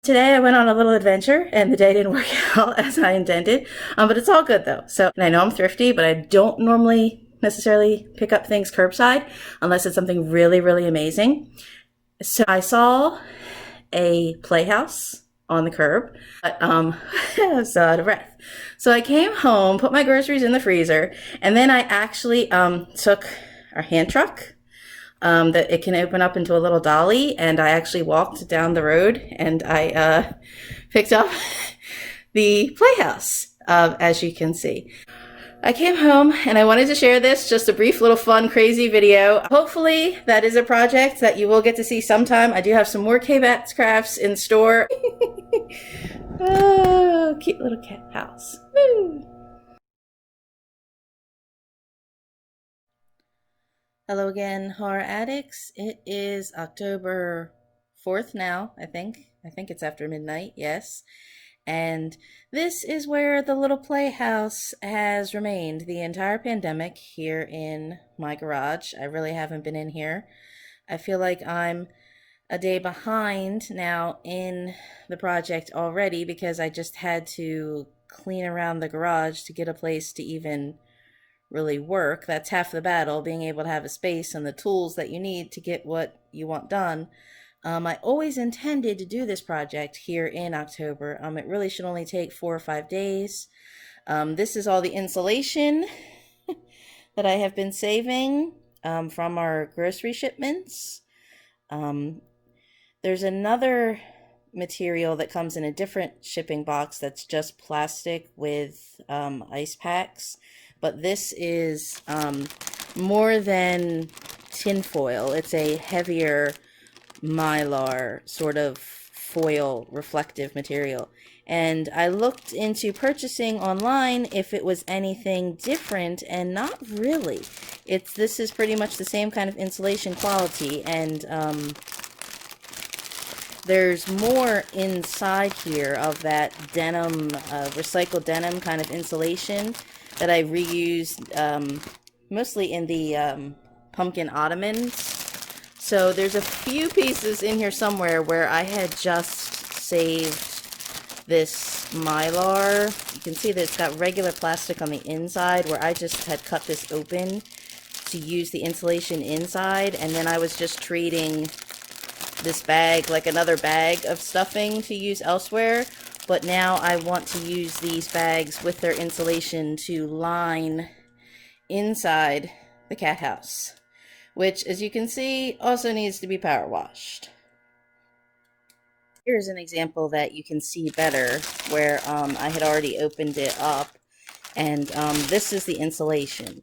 Today I went on a little adventure and the day didn't work out as I intended, but it's all good though. So, and I know I'm thrifty, but I don't normally necessarily pick up things curbside unless it's something really, really amazing. So I saw a playhouse on the curb, but I was so out of breath. So I came home, put my groceries in the freezer, and then I actually took our hand truck that it can open up into a little dolly. And I actually walked down the road and I picked up the playhouse, as you can see. I came home and I wanted to share this, just a brief little fun, crazy video. Hopefully that is a project that you will get to see sometime. I do have some more Kbatz crafts in store. Oh, cute little cat house. Woo. Hello again, horror addicts. It is October 4th now, I think. I think it's after midnight, yes. And this is where the little playhouse has remained the entire pandemic here in my garage. I really haven't been in here. I feel like I'm a day behind now in the project already because I just had to clean around the garage to get a place to even really work. That's half the battle, being able to have a space and the tools that you need to get what you want done. I always intended to do this project here in October. It really should only take 4 or 5 days. This is all the insulation that I have been saving from our grocery shipments. There's another material that comes in a different shipping box that's just plastic with ice packs. But this is more than tinfoil. It's a heavier mylar sort of foil reflective material. And I looked into purchasing online if it was anything different, and not really. This is pretty much the same kind of insulation quality, and there's more inside here of that denim, recycled denim kind of insulation that I reused mostly in the pumpkin ottomans. So there's a few pieces in here somewhere where I had just saved this mylar. You can see that it's got regular plastic on the inside where I just had cut this open to use the insulation inside, and then I was just treating this bag like another bag of stuffing to use elsewhere. But now I want to use these bags with their insulation to line inside the cat house, which, as you can see, also needs to be power washed. Here's an example that you can see better where I had already opened it up, and this is the insulation.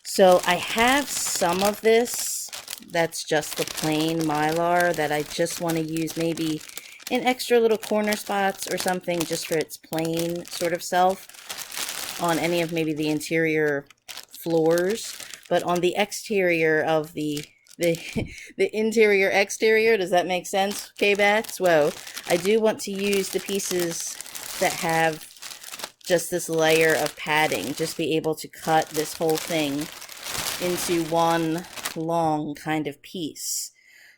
So I have some of this that's just the plain mylar that I just want to use maybe in extra little corner spots or something, just for its plain sort of self on any of maybe the interior floors. But on the exterior of the interior exterior, does that make sense, Kbatz? Whoa, I do want to use the pieces that have just this layer of padding, just be able to cut this whole thing into one long kind of piece.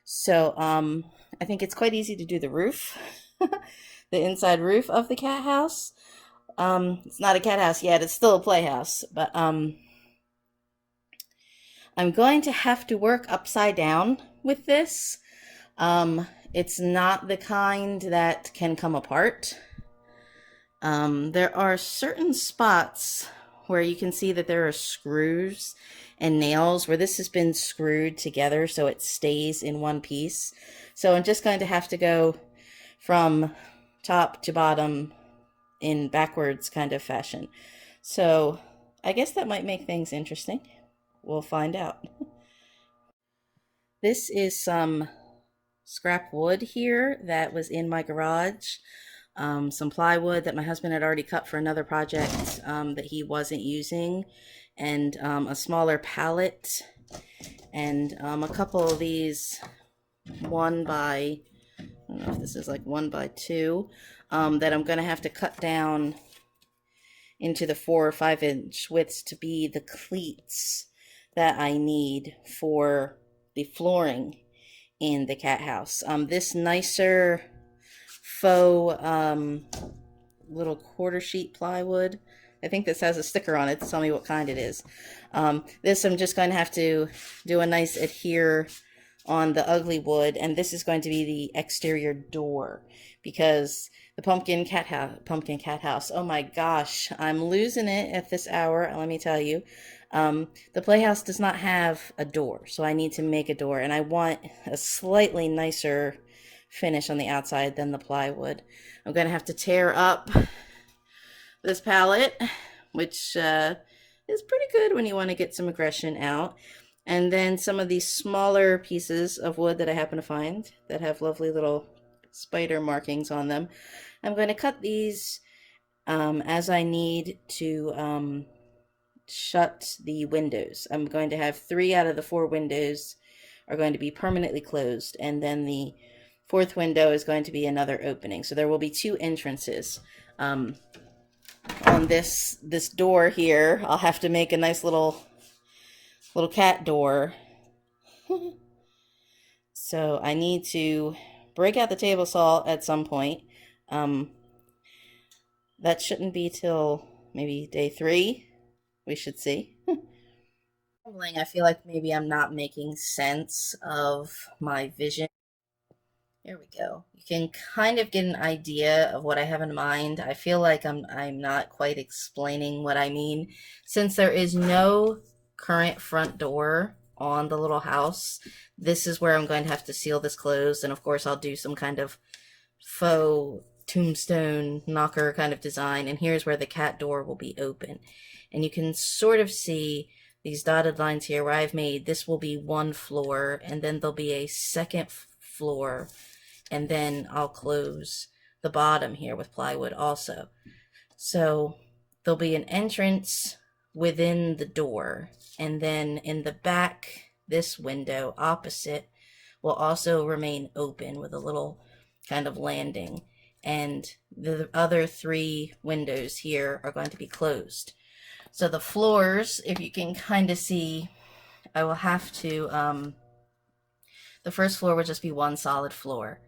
So I think it's quite easy to do the roof, the inside roof of the cat house. It's not a cat house yet, it's still a playhouse, but I'm going to have to work upside down with this. It's not the kind that can come apart. There are certain spots where you can see that there are screws and nails where this has been screwed together so it stays in one piece. So I'm just going to have to go from top to bottom in backwards kind of fashion. So I guess that might make things interesting. We'll find out. This is some scrap wood here that was in my garage. Some plywood that my husband had already cut for another project that he wasn't using, and a smaller pallet, and a couple of these 1 by, I don't know if this is like 1 by 2, that I'm going to have to cut down into the 4 or 5 inch widths to be the cleats that I need for the flooring in the cat house. This nicer faux little quarter sheet plywood. I think this has a sticker on it to tell me what kind it is. This I'm just going to have to do a nice adhere on the ugly wood, and this is going to be the exterior door, because the pumpkin cat house, oh my gosh, I'm losing it at this hour, let me tell you. The playhouse does not have a door, so I need to make a door, and I want a slightly nicer finish on the outside than the plywood. I'm going to have to tear up this pallet, which is pretty good when you want to get some aggression out. And then some of these smaller pieces of wood that I happen to find that have lovely little spider markings on them. I'm going to cut these as I need to shut the windows. I'm going to have 3 out of the 4 windows are going to be permanently closed, and then the 4th window is going to be another opening. So there will be 2 entrances. On this door here, I'll have to make a nice little cat door. So I need to break out the table saw at some point. That shouldn't be till maybe day 3. We should see. I feel like maybe I'm not making sense of my vision. There we go. You can kind of get an idea of what I have in mind. I feel like I'm not quite explaining what I mean. Since there is no current front door on the little house, this is where I'm going to have to seal this closed, and of course I'll do some kind of faux tombstone knocker kind of design, and here's where the cat door will be open. And you can sort of see these dotted lines here where I've made this will be 1 floor, and then there'll be a 2nd floor, and then I'll close the bottom here with plywood also. So there'll be an entrance within the door, and then in the back, this window opposite will also remain open with a little kind of landing, and the other 3 windows here are going to be closed. So the floors, if you can kind of see, I will have to, the first floor will just be 1 solid floor,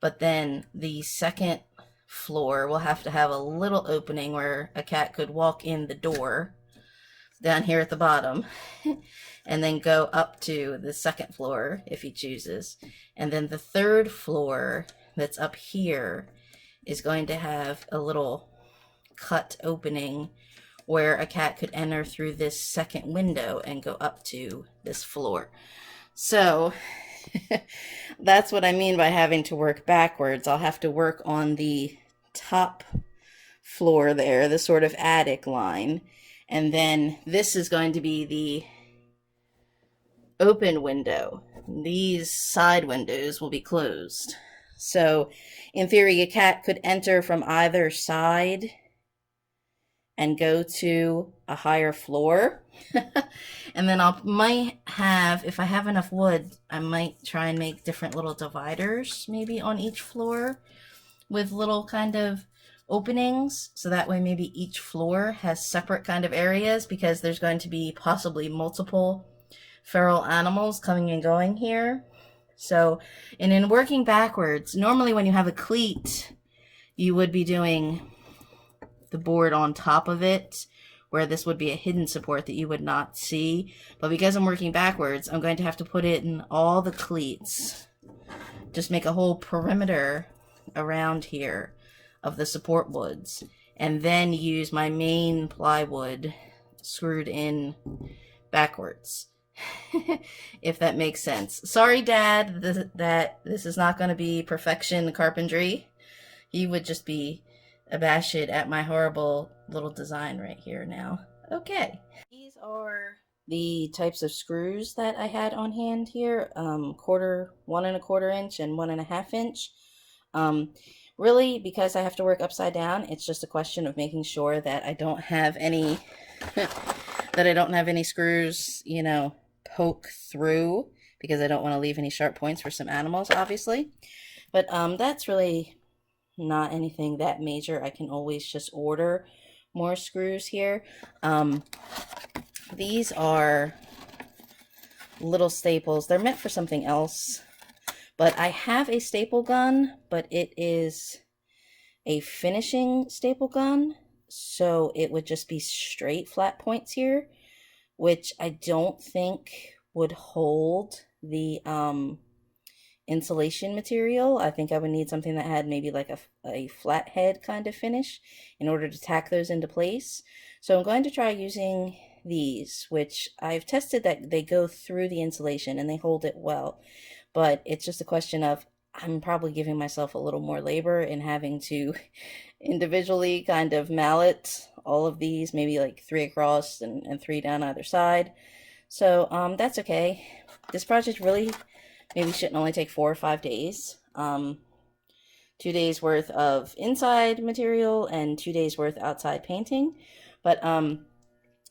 but then the 2nd floor will have to have a little opening where a cat could walk in the door down here at the bottom and then go up to the 2nd floor if he chooses. And then the 3rd floor that's up here is going to have a little cut opening where a cat could enter through this 2nd window and go up to this floor. So that's what I mean by having to work backwards. I'll have to work on the top floor there, the sort of attic line, and then this is going to be the open window. These side windows will be closed. So in theory, a cat could enter from either side and go to a higher floor. And then might have, if I have enough wood, I might try and make different little dividers maybe on each floor with little kind of openings, so that way maybe each floor has separate kind of areas, because there's going to be possibly multiple feral animals coming and going here. So, and in working backwards, normally when you have a cleat, you would be doing the board on top of it, where this would be a hidden support that you would not see. But because I'm working backwards, I'm going to have to put it in all the cleats. Just make a whole perimeter around here of the support woods, and then use my main plywood screwed in backwards. If that makes sense. Sorry, Dad, that this is not going to be perfection carpentry. He would just be abashed at my horrible little design right here now. Okay. These are the types of screws that I had on hand here. 1 1/4 inch and 1.5 inch. Really, because I have to work upside down, it's just a question of making sure that I don't have any that I don't have any screws, you know, poke through, because I don't want to leave any sharp points for some animals, obviously. But that's really not anything that major. I can always just order more screws here. These are little staples. They're meant for something else, but I have a staple gun, but it is a finishing staple gun, so it would just be straight flat points here, which I don't think would hold the insulation material. I think I would need something that had maybe like a flat head kind of finish in order to tack those into place. So I'm going to try using these, which I've tested that they go through the insulation and they hold it well. But it's just a question of I'm probably giving myself a little more labor in having to individually kind of mallet all of these, maybe like 3 across and 3 down either side. So that's okay. This project really maybe shouldn't only take 4 or 5 days. 2 days worth of inside material and 2 days worth outside painting. But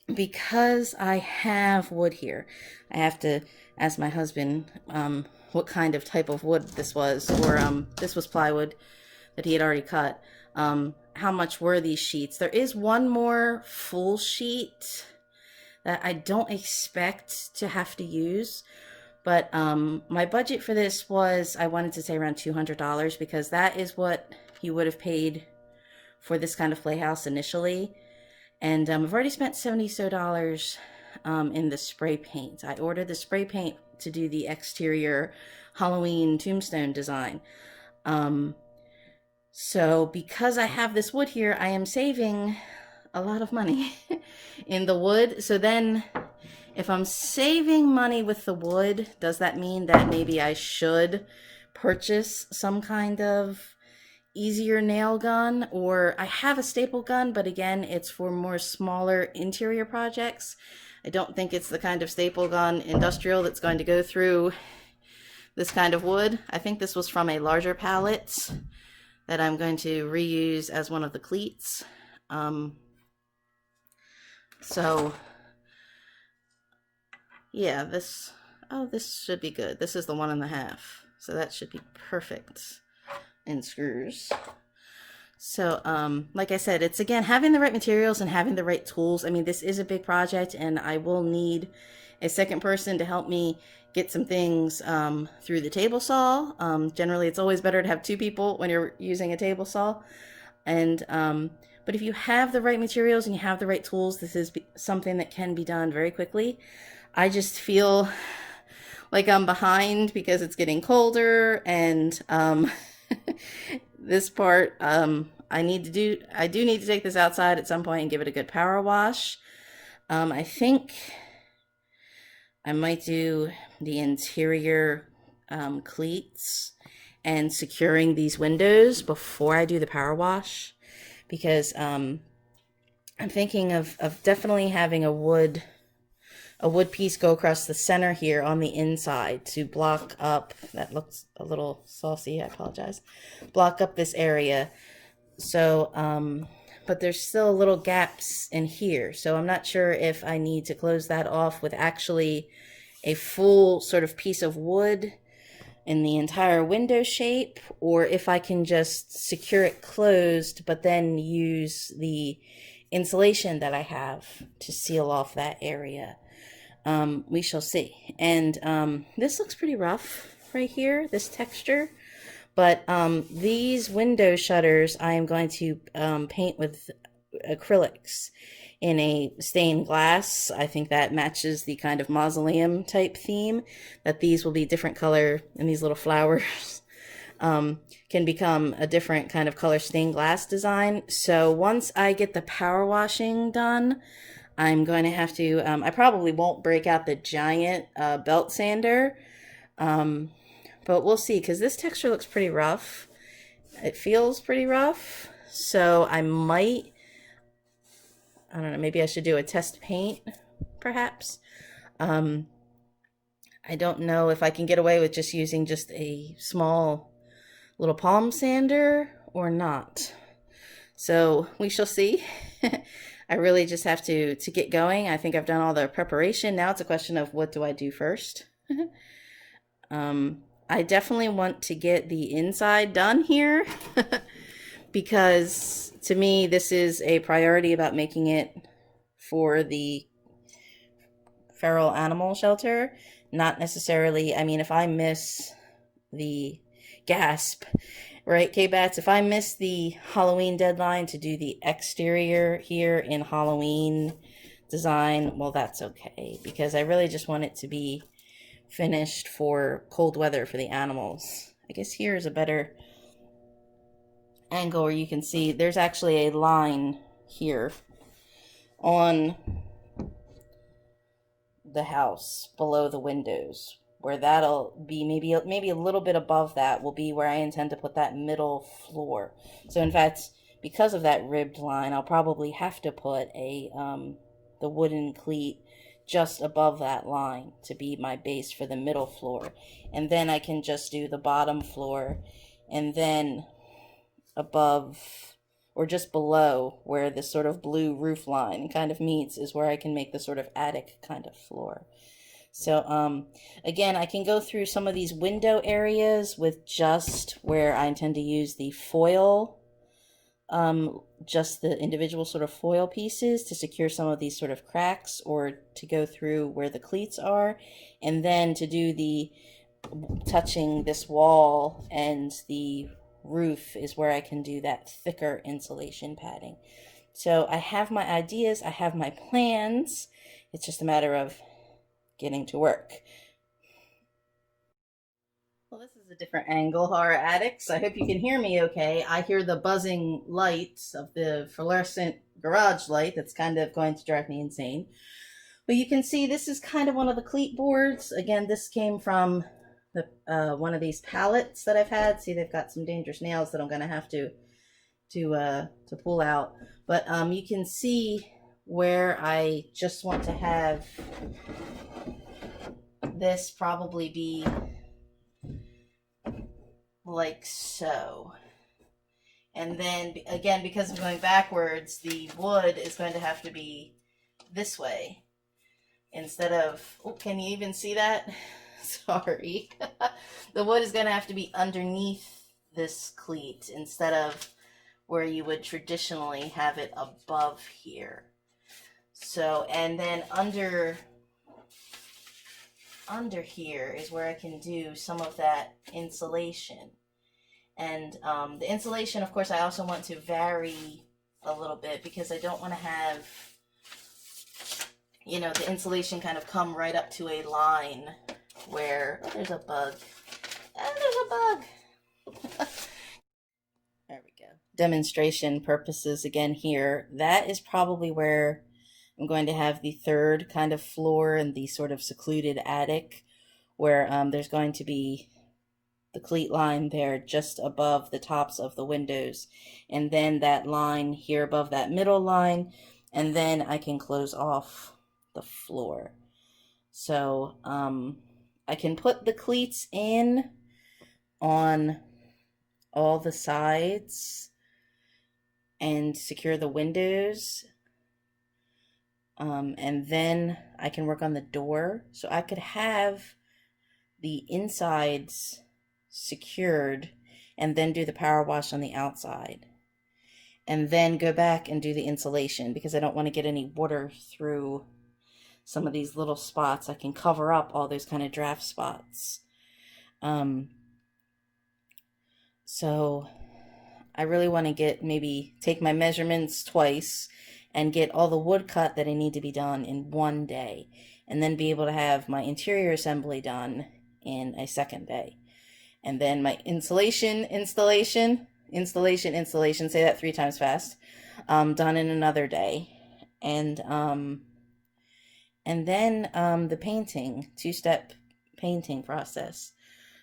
because I have wood here, I have to ask my husband what kind of type of wood this was, or this was plywood that he had already cut. How much were these sheets? There is one more full sheet that I don't expect to have to use, but my budget for this was, I wanted to say around $200, because that is what you would have paid for this kind of playhouse initially. And I've already spent $70 in the spray paint. I ordered the spray paint to do the exterior Halloween tombstone design. So because I have this wood here, I am saving a lot of money in the wood. So then if I'm saving money with the wood, does that mean that maybe I should purchase some kind of easier nail gun? Or I have a staple gun, but again, it's for more smaller interior projects. I don't think it's the kind of staple gun industrial that's going to go through this kind of wood. I think this was from a larger pallet that I'm going to reuse as one of the cleats. So yeah, this should be good. This is the 1.5, so that should be perfect in screws. So like I said, it's again having the right materials and having the right tools. I mean, this is a big project and I will need a second person to help me get some things through the table saw. Generally it's always better to have 2 people when you're using a table saw. And but if you have the right materials and you have the right tools, this is something that can be done very quickly. I just feel like I'm behind because it's getting colder, and this part I do need to take this outside at some point and give it a good power wash. I think I might do the interior cleats and securing these windows before I do the power wash, because I'm thinking of definitely having a wood piece go across the center here on the inside to block up, that looks a little saucy, I apologize, block up this area. So but there's still little gaps in here, so I'm not sure if I need to close that off with actually a full sort of piece of wood in the entire window shape, or if I can just secure it closed but then use the insulation that I have to seal off that area. We shall see. And this looks pretty rough right here, this texture, but these window shutters I am going to paint with acrylics in a stained glass. I think that matches the kind of mausoleum type theme, that these will be different color, and these little flowers can become a different kind of color stained glass design. So once I get the power washing done, I'm going to have to, I probably won't break out the giant belt sander, but we'll see, because this texture looks pretty rough. It feels pretty rough, so I might, I don't know, maybe I should do a test paint, perhaps. I don't know if I can get away with just using just a small little palm sander or not. So we shall see. I really just have to get going. I think I've done all the preparation. Now it's a question of what do I do first? I definitely want to get the inside done here because to me this is a priority about making it for the feral animal shelter. Not necessarily, I mean, if I miss the gasp, right, Kbatz? If I miss the Halloween deadline to do the exterior here in Halloween design, well, that's okay, because I really just want it to be finished for cold weather for the animals. I guess here is a better angle where you can see there's actually a line here on the house below the windows, where that'll be maybe a little bit above that will be where I intend to put that middle floor. So in fact, because of that ribbed line, I'll probably have to put a the wooden cleat just above that line to be my base for the middle floor. And then I can just do the bottom floor, and then above or just below where this sort of blue roof line kind of meets is where I can make the sort of attic kind of floor. So again, I can go through some of these window areas with just where I intend to use the foil, just the individual sort of foil pieces to secure some of these sort of cracks, or to go through where the cleats are, and then to do the touching this wall and the roof is where I can do that thicker insulation padding. So I have my ideas, I have my plans. It's just a matter of getting to work. Well, this is a different angle, horror addicts. I hope you can hear me okay. I hear the buzzing lights of the fluorescent garage light that's kind of going to drive me insane. But you can see this is kind of one of the cleat boards. Again, this came from the one of these pallets that I've had. See, they've got some dangerous nails that I'm going to have to pull out. But you can see where I just want to have this probably be like so. And then again, because I'm going backwards, the wood is going to have to be this way instead of, oh, can you even see that? Sorry. The wood is going to have to be underneath this cleat instead of where you would traditionally have it above here. So, and then under here is where I can do some of that insulation. And the insulation, of course, I also want to vary a little bit because I don't want to have, you know, the insulation kind of come right up to a line where, oh, there's a bug. Oh, there's a bug. There we go. Demonstration purposes again here. That is probably where I'm going to have the third kind of floor and the sort of secluded attic where there's going to be the cleat line there just above the tops of the windows, and then that line here above that middle line, and then I can close off the floor. So I can put the cleats in on all the sides and secure the windows, and then I can work on the door. So I could have the insides secured and then do the power wash on the outside, and then go back and do the insulation because I don't want to get any water through some of these little spots. I can cover up all those kind of draft spots. So I really want to maybe take my measurements twice and get all the wood cut that I need to be done in one day, and then be able to have my interior assembly done in a second day. And then my installation, say that 3 times fast, done in another day. And then the painting, 2-step painting process.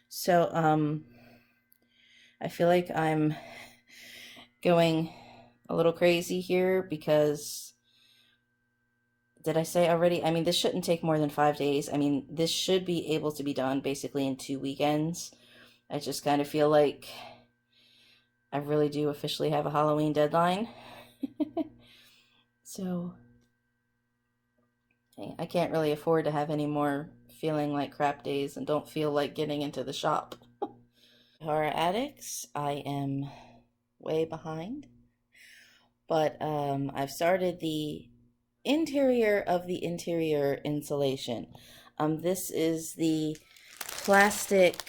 So I feel like I'm going a little crazy here because, did I say already? I mean, this shouldn't take more than 5 days. I mean, this should be able to be done basically in 2 weekends. I just kind of feel like I really do officially have a Halloween deadline. So I can't really afford to have any more feeling like crap days and don't feel like getting into the shop. Horror addicts, I am way behind, but I've started the interior of the interior insulation. This is the plastic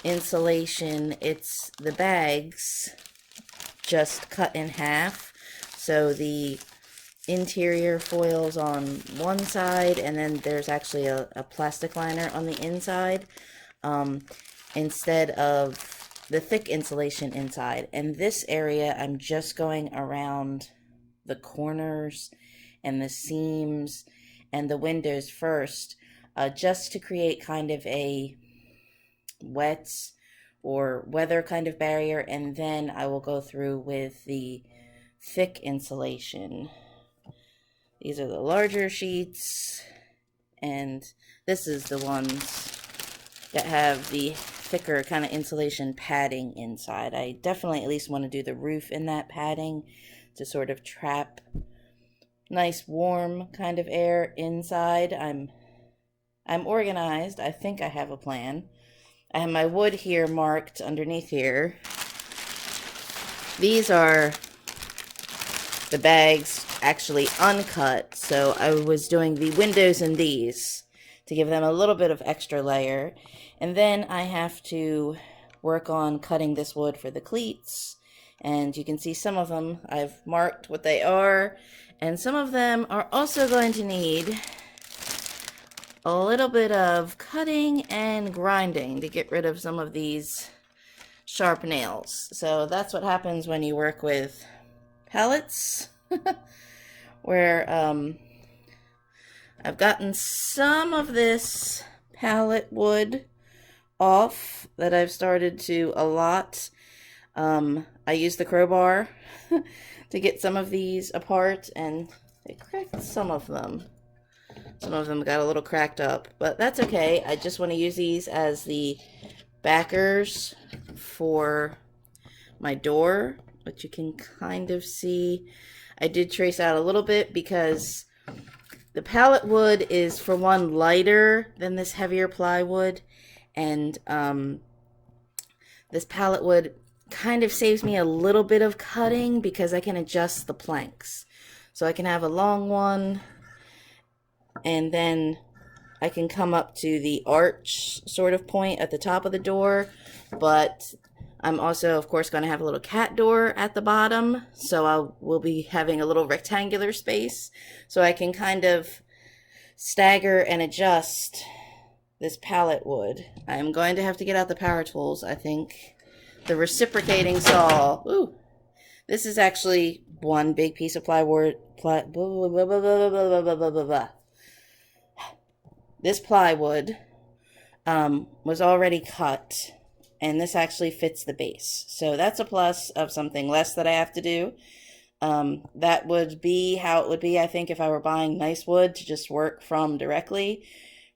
insulation. It's the bags just cut in half. So the interior foil's on one side, and then there's actually a plastic liner on the inside, instead of the thick insulation inside. And this area, I'm just going around the corners and the seams and the windows first, just to create kind of a wet or weather kind of barrier, and then I will go through with the thick insulation. These are the larger sheets, and this is the ones that have the thicker kind of insulation padding inside. I definitely at least want to do the roof in that padding to sort of trap nice warm kind of air inside. I'm organized. I think I have a plan. I have my wood here marked underneath here. These are the bags actually uncut, so I was doing the windows in these to give them a little bit of extra layer. And then I have to work on cutting this wood for the cleats, and you can see some of them I've marked what they are, and some of them are also going to need a little bit of cutting and grinding to get rid of some of these sharp nails. So that's what happens when you work with pallets, where I've gotten some of this pallet wood off that I've started to allot. I used the crowbar to get some of these apart, and it cracked some of them. Some of them got a little cracked up, but that's okay. I just want to use these as the backers for my door, which you can kind of see. I did trace out a little bit because the pallet wood is, for one, lighter than this heavier plywood, and this pallet wood kind of saves me a little bit of cutting because I can adjust the planks. So I can have a long one, and then I can come up to the arch sort of point at the top of the door, but I'm also, of course, going to have a little cat door at the bottom, so I will be having a little rectangular space, so I can kind of stagger and adjust this pallet wood. I'm going to have to get out the power tools, I think. The reciprocating saw. Ooh, this is actually one big piece of plywood. This plywood was already cut, and this actually fits the base. So that's a plus of something less that I have to do. That would be how it would be, I think, if I were buying nice wood to just work from directly,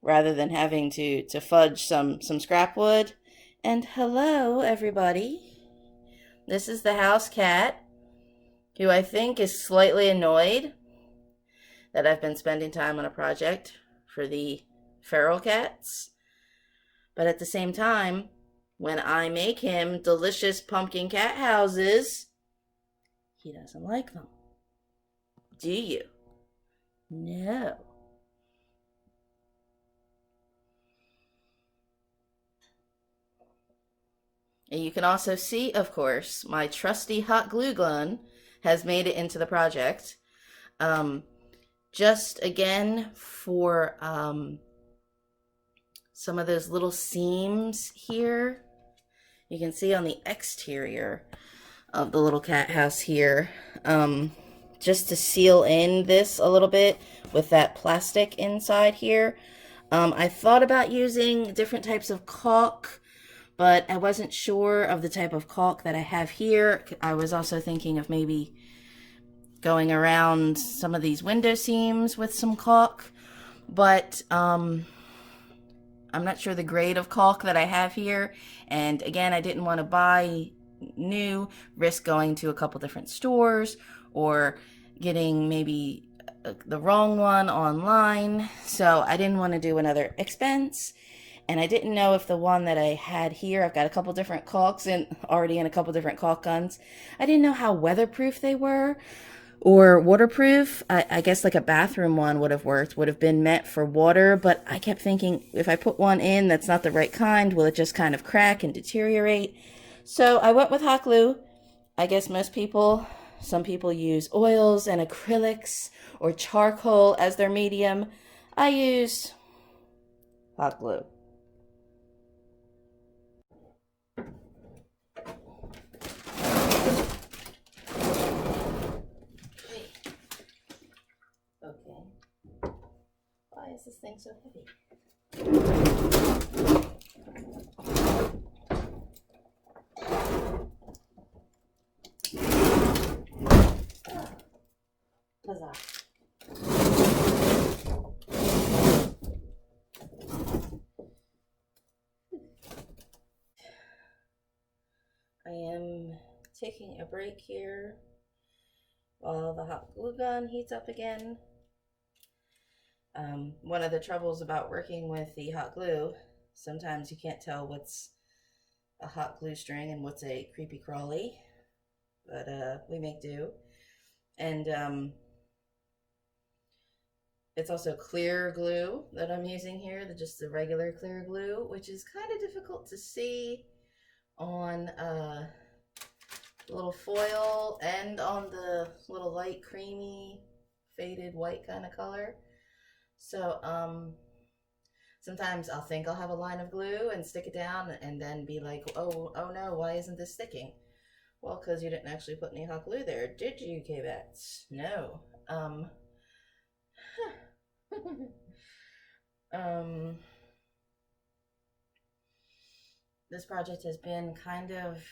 rather than having to fudge some scrap wood. And hello, everybody. This is the house cat, who I think is slightly annoyed that I've been spending time on a project for the feral cats. But at the same time, when I make him delicious pumpkin cat houses, he doesn't like them. Do you? No. And you can also see, of course, my trusty hot glue gun has made it into the project. Just again for some of those little seams here. You can see on the exterior of the little cat house here, just to seal in this a little bit with that plastic inside here. I thought about using different types of caulk, but I wasn't sure of the type of caulk that I have here. I was also thinking of maybe going around some of these window seams with some caulk, but I'm not sure the grade of caulk that I have here. And again, I didn't want to buy new, risk going to a couple different stores or getting maybe the wrong one online. So I didn't want to do another expense. And I didn't know if the one that I had here, I've got a couple different caulks already in a couple different caulk guns. I didn't know how weatherproof they were, or waterproof. I guess like a bathroom one would have worked, would have been meant for water, but I kept thinking if I put one in that's not the right kind, will it just kind of crack and deteriorate? So I went with hot glue. I guess some people use oils and acrylics or charcoal as their medium. I use hot glue. Okay. Why is this thing so heavy? Huzzah. I am taking a break here while the hot glue gun heats up again. One of the troubles about working with the hot glue, sometimes you can't tell what's a hot glue string and what's a creepy crawly, but we make do. And it's also clear glue that I'm using here, just the regular clear glue, which is kind of difficult to see on little foil and on the little light creamy faded white kind of color. So sometimes I'll think I'll have a line of glue and stick it down and then be like, oh no, why isn't this sticking? Well, because you didn't actually put any hot glue there, did you, Kbatz? No. This project has been kind of,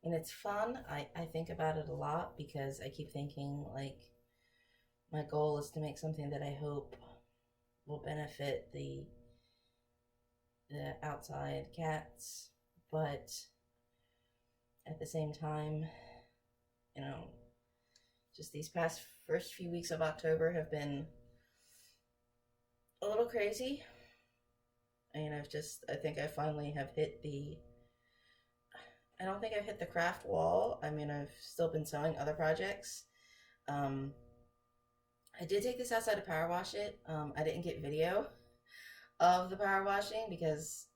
and it's fun. I think about it a lot because I keep thinking, like, my goal is to make something that I hope will benefit the outside cats, but at the same time, just these first few weeks of October have been a little crazy. And I think I finally have hit I don't think I've hit the craft wall. I mean, I've still been sewing other projects. I did take this outside to power wash it. I didn't get video of the power washing because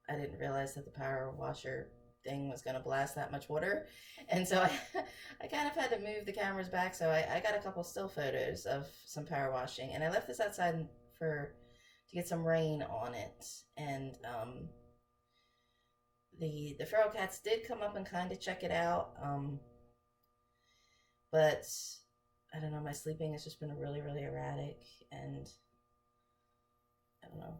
I didn't realize that the power washer thing was going to blast that much water. And so I kind of had to move the cameras back. So I got a couple still photos of some power washing, and I left this outside to get some rain on it. And the feral cats did come up and kind of check it out. But I don't know, my sleeping has just been really, really erratic, and I don't know,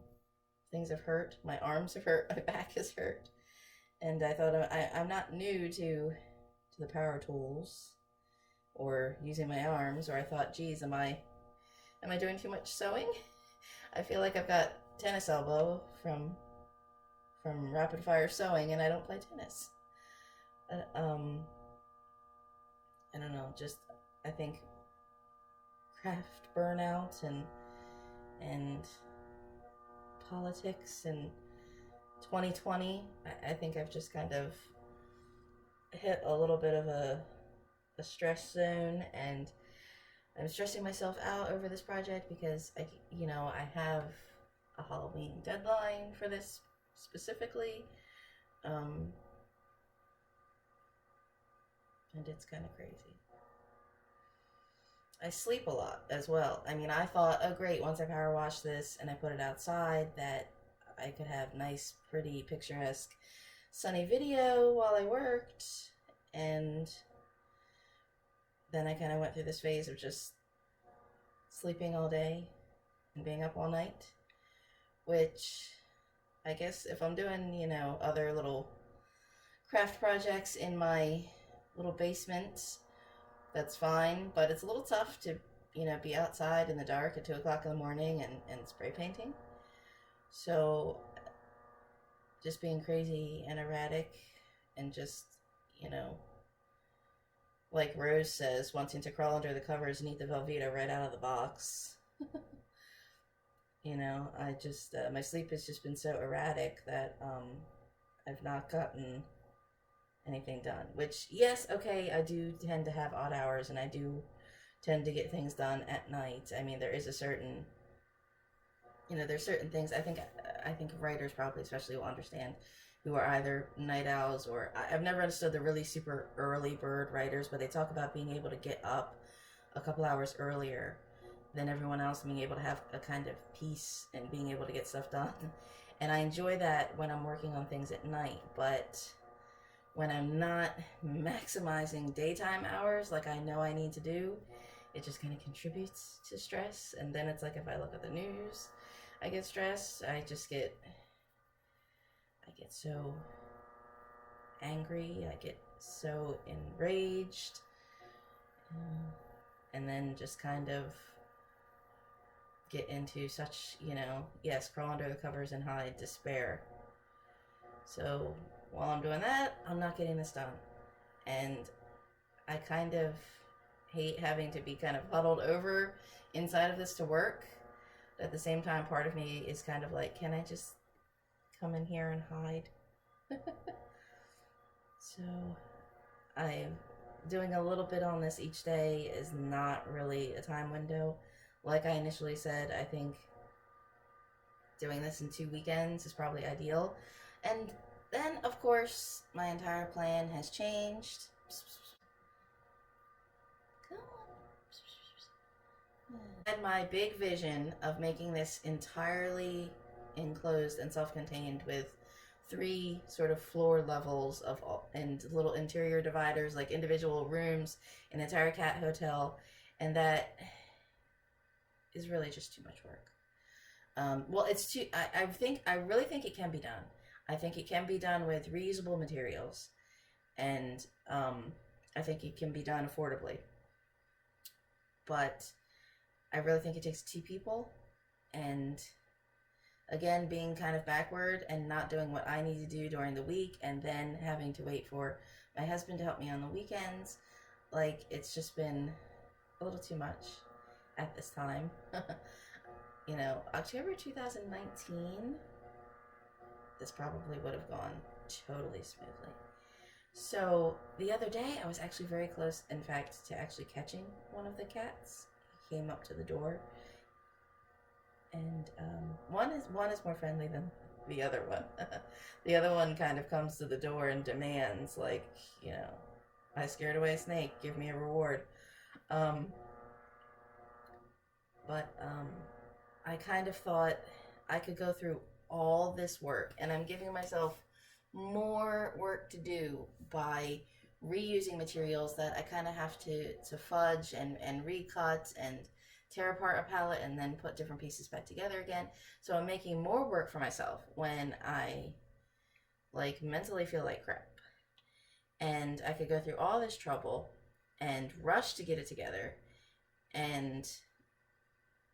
things have hurt. My arms have hurt. My back has hurt. And I thought I'm not new to the power tools or using my arms, or I thought, geez, am I doing too much sewing? I feel like I've got tennis elbow from rapid fire sewing, and I don't play tennis. I don't know, just I think craft burnout and politics and 2020, I think I've just kind of hit a little bit of a stress zone, and I'm stressing myself out over this project because I have a Halloween deadline for this specifically, and it's kind of crazy. I sleep a lot as well. I mean, I thought, oh great, once I power wash this and I put it outside, that I could have nice, pretty, picturesque, sunny video while I worked. And then I kind of went through this phase of just sleeping all day and being up all night, which I guess if I'm doing, other little craft projects in my little basement, that's fine, but it's a little tough to, be outside in the dark at 2 o'clock in the morning and spray painting. So just being crazy and erratic and just, like Rose says, wanting to crawl under the covers and eat the Velveeta right out of the box. I just, my sleep has just been so erratic that I've not gotten anything done. Which, yes, okay, I do tend to have odd hours, and I do tend to get things done at night. I mean, there is a certain, there's certain things I think writers probably especially will understand, who are either night owls, or I've never understood the really super early bird writers, but they talk about being able to get up a couple hours earlier than everyone else, being able to have a kind of peace and being able to get stuff done. And I enjoy that when I'm working on things at night, but when I'm not maximizing daytime hours like I know I need to do, it just kind of contributes to stress. And then it's like, if I look at the news, I get stressed. I get so angry. I get so enraged. And then just kind of get into such, yes, crawl under the covers and hide despair. So while I'm doing that, I'm not getting this done. And I kind of hate having to be kind of huddled over inside of this to work. But at the same time, part of me is kind of like, can I just come in here and hide? So I'm doing a little bit on this each day is not really a time window. Like I initially said, I think doing this in 2 weekends is probably ideal. And then, of course, my entire plan has changed. And my big vision of making this entirely enclosed and self-contained with 3 sort of floor levels and little interior dividers, like individual rooms, an entire cat hotel, and that is really just too much work. Well, it's too. I really think it can be done. I think it can be done with reusable materials, and I think it can be done affordably. But I really think it takes 2 people, and again, being kind of backward and not doing what I need to do during the week, and then having to wait for my husband to help me on the weekends, like, it's just been a little too much at this time. October 2019, this probably would have gone totally smoothly. So the other day, I was actually very close, in fact, to actually catching one of the cats. He came up to the door, and one is more friendly than the other one. The other one kind of comes to the door and demands, like, I scared away a snake, give me a reward. But I kind of thought I could go through all this work, and I'm giving myself more work to do by reusing materials that I kind of have to fudge and recut and tear apart a pallet and then put different pieces back together again. So I'm making more work for myself when I mentally feel like crap. And I could go through all this trouble and rush to get it together, and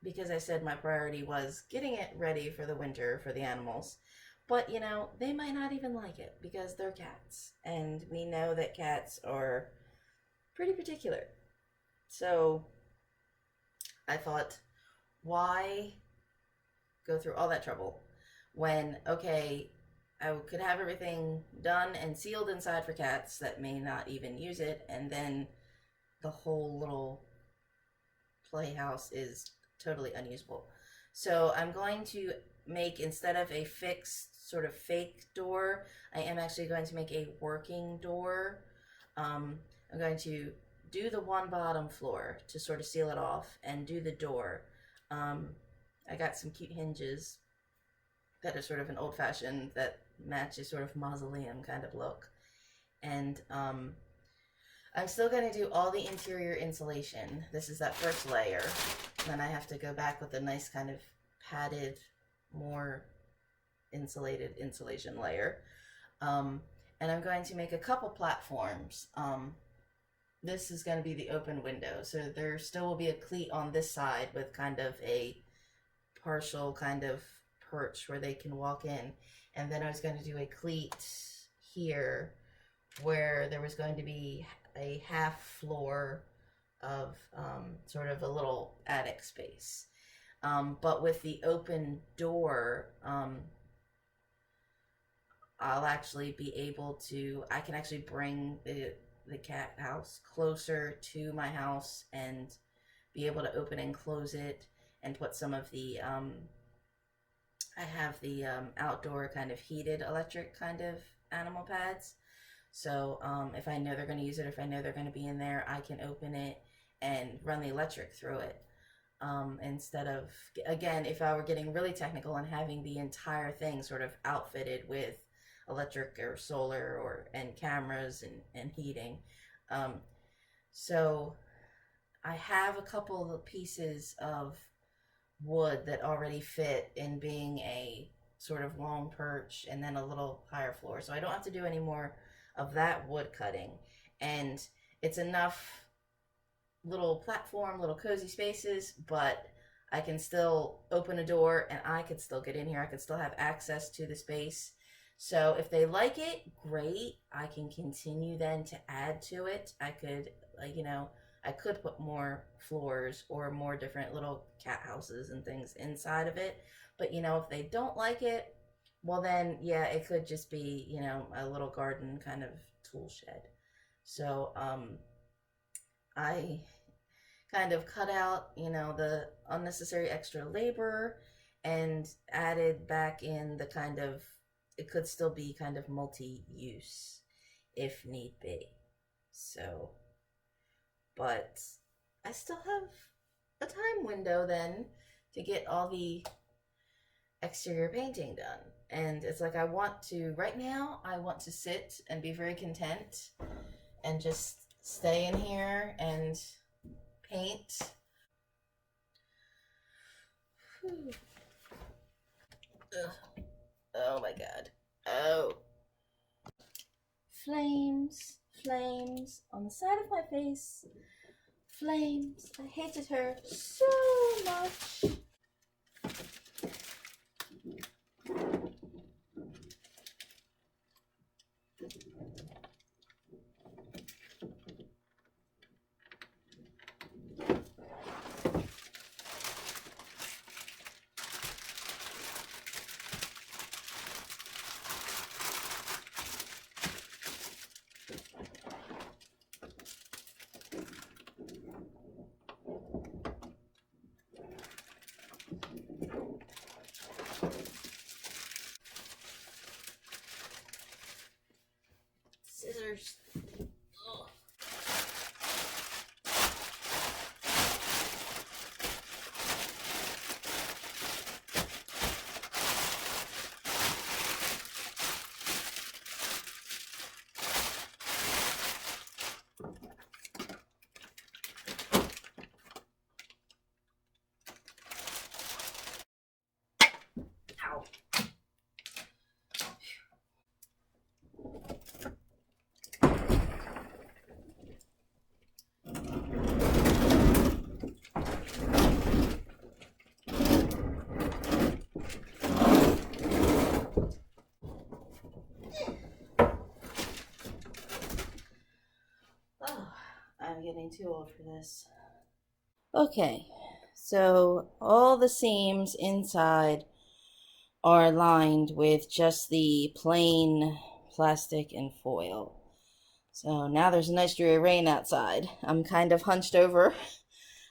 because I said my priority was getting it ready for the winter for the animals. But, they might not even like it because they're cats. And we know that cats are pretty particular. So I thought, why go through all that trouble when, okay, I could have everything done and sealed inside for cats that may not even use it, and then the whole little playhouse is totally unusable. So I'm going to make, instead of a fixed sort of fake door, I am actually going to make a working door. I'm going to do the one bottom floor to sort of seal it off and do the door. I got some cute hinges that are sort of an old-fashioned, that matches sort of mausoleum kind of look. And I'm still going to do all the interior insulation. This is that first layer. Then I have to go back with a nice kind of padded, more insulated insulation layer. And I'm going to make a couple platforms. This is going to be the open window. So there still will be a cleat on this side with kind of a partial kind of perch where they can walk in. And then I was going to do a cleat here where there was going to be a half floor of sort of a little attic space. But with the open door, I'll actually be able to, I can actually bring the cat house closer to my house and be able to open and close it and put some of the, I have the outdoor kind of heated electric kind of animal pads. So if I know they're going to use it, if I know they're going to be in there, I can open it and run the electric through it. Instead of, again, if I were getting really technical and having the entire thing sort of outfitted with electric or solar and cameras and heating. So I have a couple of pieces of wood that already fit in being a sort of long perch and then a little higher floor. So I don't have to do any more of that wood cutting. And it's enough little platform, little cozy spaces, but I can still open a door and I could still get in here. I could still have access to the space. So if they like it, great. I can continue then to add to it. I could, I could put more floors or more different little cat houses and things inside of it. But, if they don't like it, well then, yeah, it could just be, a little garden kind of tool shed. So, I kind of cut out, the unnecessary extra labor and added back in the kind of, it could still be kind of multi-use if need be. So, but I still have a time window then to get all the exterior painting done. And it's like right now, I want to sit and be very content and just stay in here and paint. Oh my god. Oh. Flames on the side of my face. Flames. I hated her so much. Scissors. Ugh. Ow. I'm getting too old for this. Okay, so all the seams inside are lined with just the plain plastic and foil. So now there's a nice dreary rain outside. I'm kind of hunched over.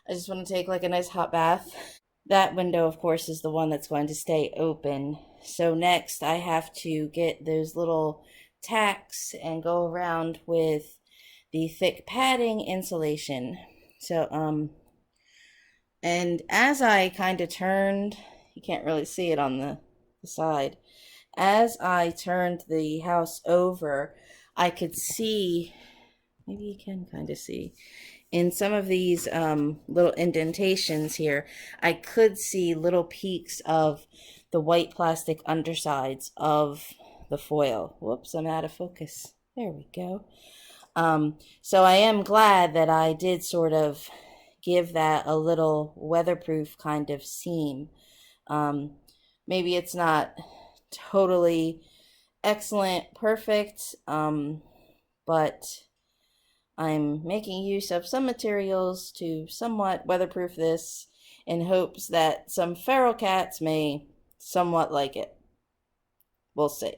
I just want to take like a nice hot bath. That window, of course, is the one that's going to stay open. So next I have to get those little tacks and go around with the thick padding insulation. So, and as I kind of turned, you can't really see it on the side. As I turned the house over, I could see, maybe you can kind of see, in some of these little indentations here, I could see little peaks of the white plastic undersides of the foil. Whoops, I'm out of focus. There we go. So I am glad that I did sort of give that a little weatherproof kind of seam. Maybe it's not totally excellent, perfect, but I'm making use of some materials to somewhat weatherproof this in hopes that some feral cats may somewhat like it. We'll see.